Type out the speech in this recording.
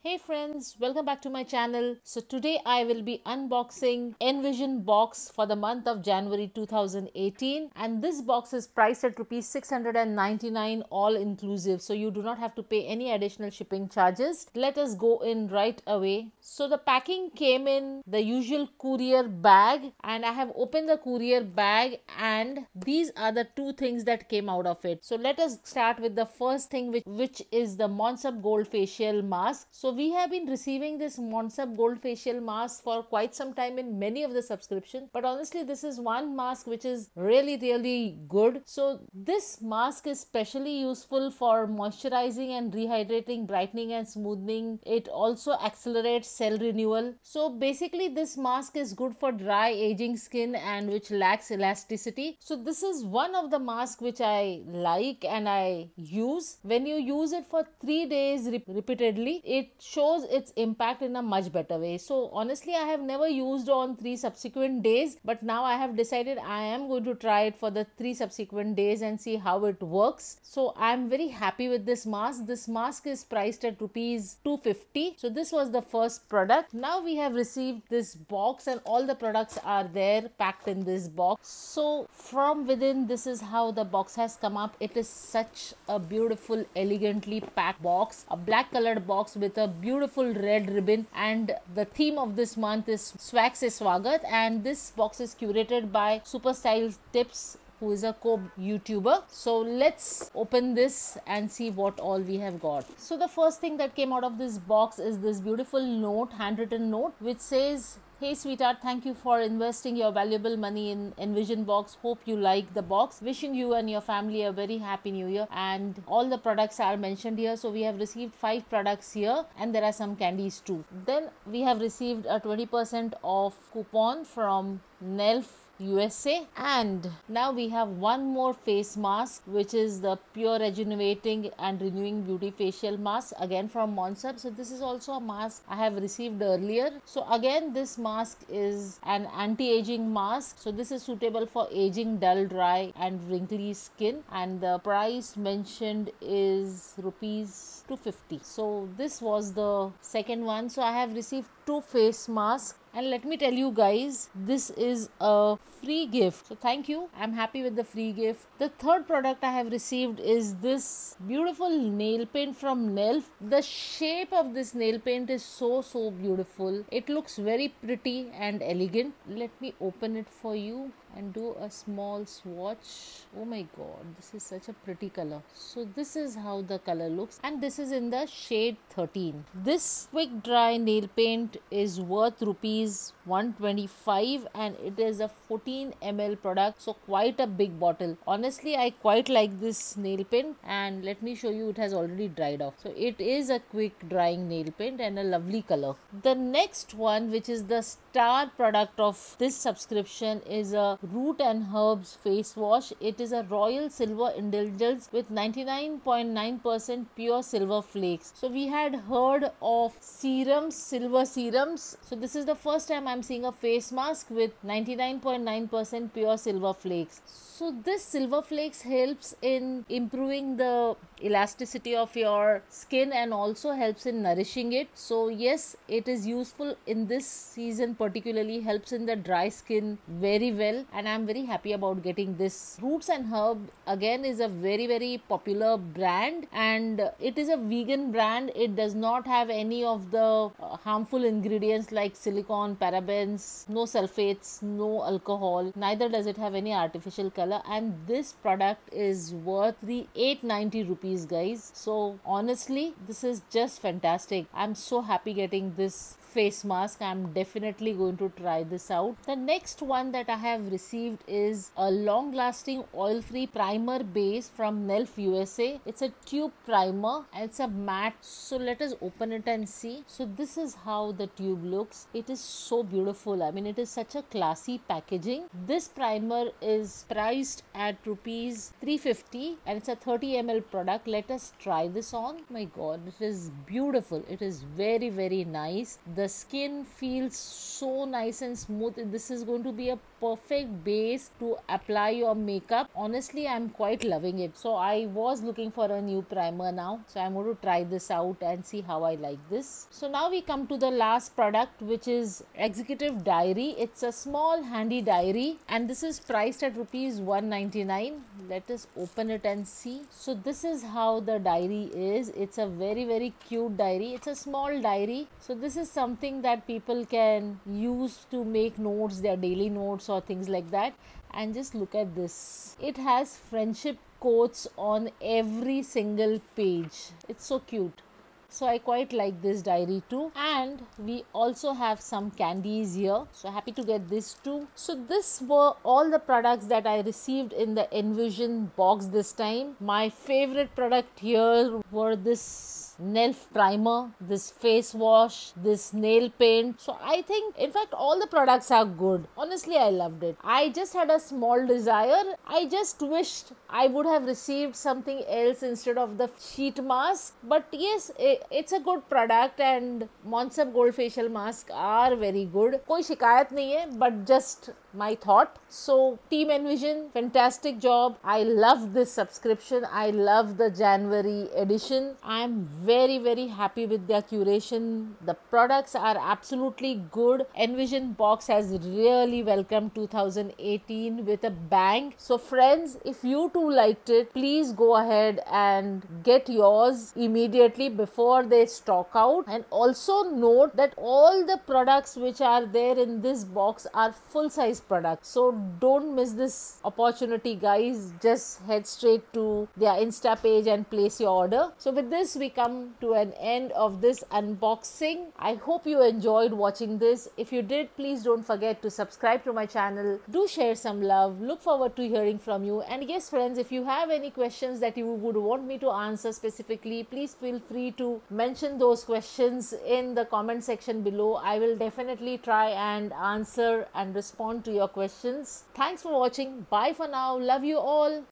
Hey friends, welcome back to my channel. So today I will be unboxing Envision box for the month of January 2018, and this box is priced at rupees 699 all inclusive, so you do not have to pay any additional shipping charges. Let us go in right away. So the packing came in the usual courier bag, and I have opened the courier bag, and these are the two things that came out of it. So let us start with the first thing, which is the Monsub Gold Facial Mask. So we have been receiving this Monsub Gold Facial Mask for quite some time in many of the subscriptions, but honestly this is one mask which is really good. So this mask is specially useful for moisturizing and rehydrating, brightening and smoothing. It also accelerates cell renewal. So basically this mask is good for dry aging skin and which lacks elasticity. So this is one of the masks which I like and I use. When you use it for 3 days repeatedly, it shows its impact in a much better way. So honestly I have never used on 3 subsequent days, but now I have decided I am going to try it for the 3 subsequent days and see how it works. So I am very happy with this mask. This mask is priced at rupees 250. So this was the first product. Now we have received this box and all the products are there packed in this box. So from within, this is how the box has come up. It is such a beautiful, elegantly packed box, a black colored box with a beautiful red ribbon, and the theme of this month is Swag Se Swagat, and this box is curated by Super Style Tips, who is a co-YouTuber. So let's open this and see what all we have got. So the first thing that came out of this box is this beautiful note, handwritten note, which says, "Hey sweetheart, thank you for investing your valuable money in Envision box. Hope you like the box. Wishing you and your family a very happy new year." And all the products are mentioned here. So we have received 5 products here, and there are some candies too. Then we have received a 20% off coupon from Nelf USA, and now we have one more face mask, which is the Pure Rejuvenating and Renewing Beauty Facial Mask, again from Monsub. So this is also a mask I have received earlier. So again this mask is an anti-aging mask. So this is suitable for aging, dull, dry and wrinkly skin, and the price mentioned is rupees 250. So this was the second one. So I have received 2 face masks, and let me tell you guys, this is a free gift. So thank you. I'm happy with the free gift. The third product I have received is this beautiful nail paint from Nelf. The shape of this nail paint is so beautiful. It looks very pretty and elegant. Let me open it for you and do a small swatch. Oh my god, this is such a pretty color. So this is how the color looks, and this is in the shade 13. This quick dry nail paint is worth rupees 125, and it is a 14 ml product, so quite a big bottle. Honestly I quite like this nail paint, and let me show you, it has already dried off. So it is a quick drying nail paint and a lovely color. The next one, which is the star product of this subscription, is a Root and Herbs face wash. It is a royal silver indulgence with 99.9% pure silver flakes. So we had heard of serums, silver serums. So this is the first time I'm seeing a face mask with 99.9% pure silver flakes. So this silver flakes helps in improving the elasticity of your skin and also helps in nourishing it. So yes, it is useful in this season, particularly helps in the dry skin very well, and I'm very happy about getting this. Roots and Herb again is a very popular brand, and it is a vegan brand. It does not have any of the harmful ingredients like silicone, parabens, no sulfates, no alcohol, neither does it have any artificial color, and this product is worth the 890 rupees, guys. So honestly this is just fantastic. I'm so happy getting this face mask. I'm definitely going to try this out. The next one that I have received is a long lasting oil free primer base from Nelf USA. It's a tube primer and it's a matte. So let us open it and see. So this is how the tube looks. It is so beautiful. I mean, it is such a classy packaging. This primer is priced at rupees 350, and it's a 30 ml product. product. Let us try this on. My god, it is beautiful. It is very, very nice. The skin feels so nice and smooth. This is going to be a perfect base to apply your makeup. Honestly, I'm quite loving it. So I was looking for a new primer now. So I'm going to try this out and see how I like this. So now we come to the last product, which is Executive Diary. It's a small handy diary and this is priced at rupees 199. Let us open it and see. So this is how the diary is. It's a very, very cute diary. It's a small diary. So this is something that people can use to make notes, their daily notes or things like that. And just look at this. It has friendship quotes on every single page. It's so cute. So I quite like this diary too. And we also have some candies here. So happy to get this too. So this were all the products that I received in the Envision box this time. My favorite product here were this Nelf primer, this face wash, this nail paint. So I think in fact all the products are good. Honestly, I loved it. I just had a small desire. I just wished I would have received something else instead of the sheet mask. But yes, it's a good product and Monsep Gold facial mask are very good. कोई शिकायत नहीं है, but just my thought. So Team Envision, fantastic job. I love this subscription. I love the January edition. I am very, very happy with their curation. The products are absolutely good. Envision box has really welcomed 2018 with a bang. So friends, if you too liked it, please go ahead and get yours immediately before they stock out. And also note that all the products which are there in this box are full size products. So don't miss this opportunity, guys. Just head straight to their Insta page and place your order. So with this, we come to an end of this unboxing. I hope you enjoyed watching this. If you did, please don't forget to subscribe to my channel. Do share some love. Look forward to hearing from you. And yes, friends, if you have any questions that you would want me to answer specifically, please feel free to mention those questions in the comment section below. I will definitely try and answer and respond to your questions. Thanks for watching. Bye for now. Love you all.